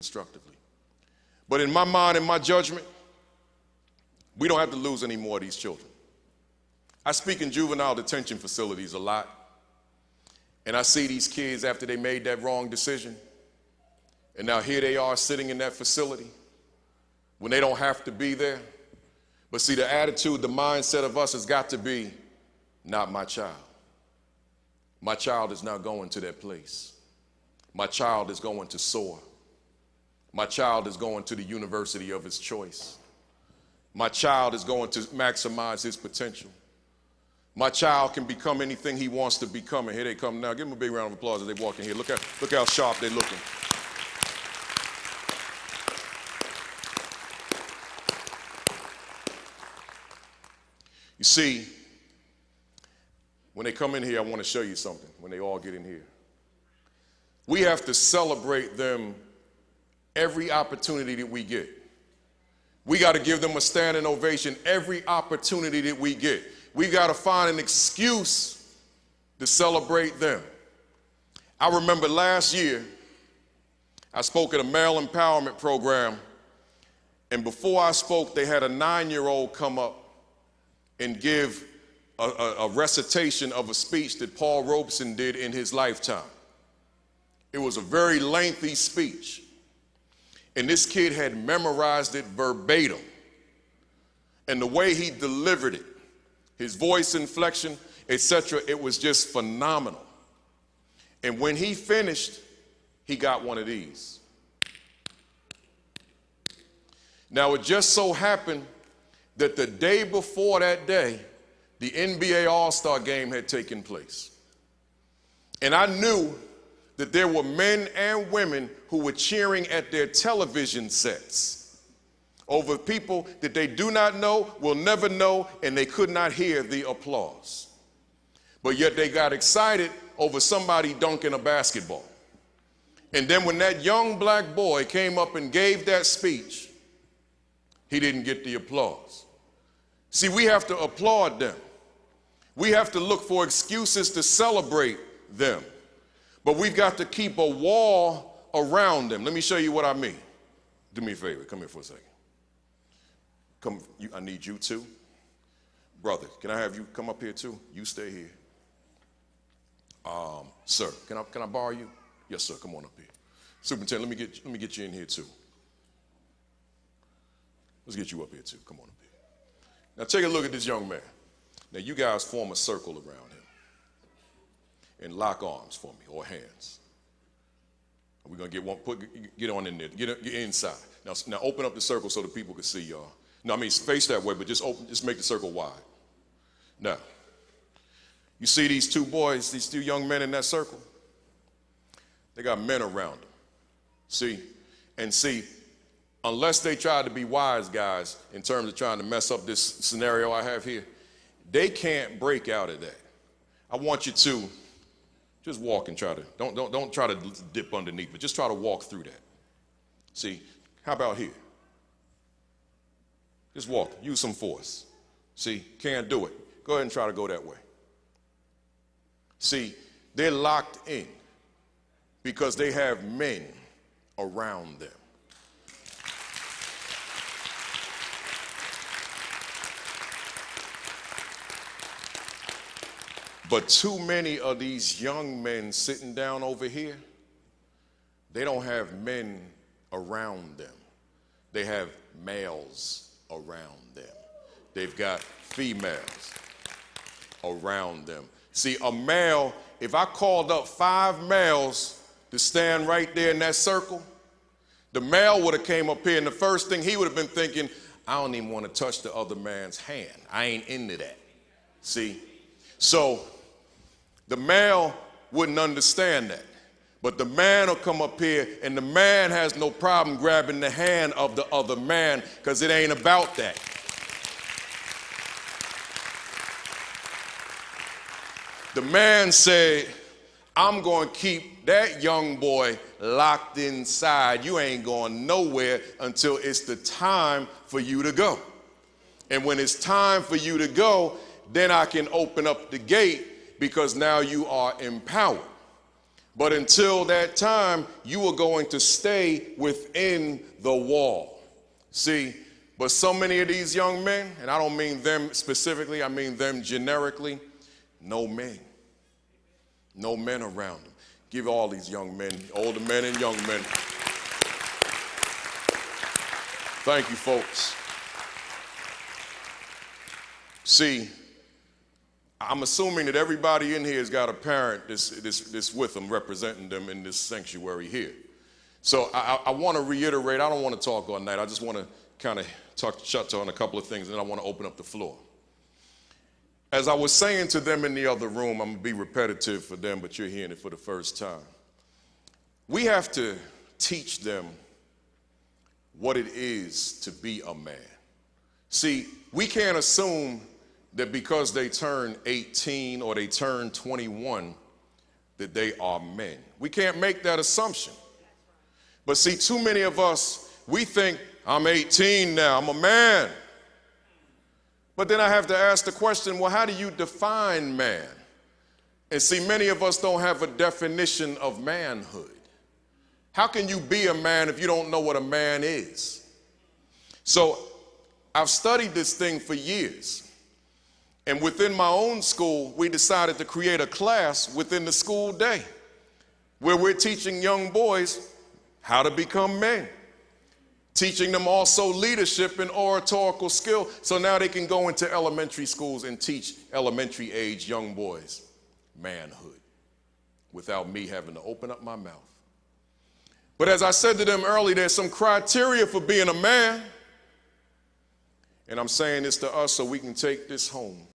constructively. But in my mind and my judgment, we don't have to lose any more of these children. I speak in juvenile detention facilities a lot, and I see these kids after they made that wrong decision, and now here they are sitting in that facility when they don't have to be there. But see, the attitude, the mindset of us has got to be, not my child. My child is not going to that place. My child is going to soar. My child is going to the university of his choice. My child is going to maximize his potential. My child can become anything he wants to become. And here they come now. Give them a big round of applause as they walk in here. Look how sharp they're looking. You see, when they come in here, I want to show you something when they all get in here. We have to celebrate them every opportunity that we get. We got to give them a standing ovation every opportunity that we get. We got to find an excuse to celebrate them. I remember last year, I spoke at a male empowerment program, and before I spoke, they had a 9-year-old come up and give a recitation of a speech that Paul Robeson did in his lifetime. It was a very lengthy speech, and this kid had memorized it verbatim. And the way he delivered it, his voice inflection, etc., it was just phenomenal. And when he finished, he got one of these. Now, it just so happened that the day before that day, the NBA All-Star game had taken place. And I knew that there were men and women who were cheering at their television sets over people that they do not know, will never know, and they could not hear the applause. But yet they got excited over somebody dunking a basketball. And then when that young black boy came up and gave that speech, he didn't get the applause. See, we have to applaud them. We have to look for excuses to celebrate them. But we've got to keep a wall around them. Let me show you what I mean. Do me a favor. Come here for a second. Come, I need you too. Brother, can I have you come up here too? You stay here. Sir, can I borrow you? Yes, sir. Come on up here. Superintendent, let me get you in here too. Let's get you up here too. Come on up here. Now take a look at this young man. Now you guys form a circle around him and lock arms for me, or hands. We're gonna get one. Get on in there. Get inside. Now open up the circle so the people can see y'all. No, I mean face that way, but just make the circle wide. Now, you see these two boys, these two young men in that circle? They got men around them. See, unless they try to be wise guys in terms of trying to mess up this scenario I have here, they can't break out of that. I want you to just walk and try to, don't try to dip underneath, but just try to walk through that. See, how about here? Just walk, use some force. See, can't do it. Go ahead and try to go that way. See, they're locked in because they have men around them. But too many of these young men sitting down over here, they don't have men around them. They have males around them. They've got females around them. See, a male, if I called up 5 males to stand right there in that circle, the male would have came up here, and the first thing he would have been thinking, I don't even want to touch the other man's hand. I ain't into that. See? So the male wouldn't understand that. But the man will come up here, and the man has no problem grabbing the hand of the other man because it ain't about that. The man said, I'm going to keep that young boy locked inside. You ain't going nowhere until it's the time for you to go. And when it's time for you to go, then I can open up the gate because now you are empowered. But until that time, you are going to stay within the wall. See, but so many of these young men, and I don't mean them specifically, I mean them generically, no men. No men around them. Give all these young men, older men and young men. Thank you, folks. See, I'm assuming that everybody in here has got a parent that's with them, representing them in this sanctuary here. So I want to reiterate, I don't want to talk all night. I just want to kind of touch on a couple of things, and then I want to open up the floor. As I was saying to them in the other room, I'm going to be repetitive for them, but you're hearing it for the first time. We have to teach them what it is to be a man. See, we can't assume that because they turn 18 or they turn 21, that they are men. We can't make that assumption. But see, too many of us, we think, I'm 18 now, I'm a man. But then I have to ask the question, well, how do you define man? And see, many of us don't have a definition of manhood. How can you be a man if you don't know what a man is? So I've studied this thing for years. And within my own school, we decided to create a class within the school day where we're teaching young boys how to become men. Teaching them also leadership and oratorical skill, so now they can go into elementary schools and teach elementary age young boys manhood without me having to open up my mouth. But as I said to them earlier, there's some criteria for being a man, and I'm saying this to us so we can take this home.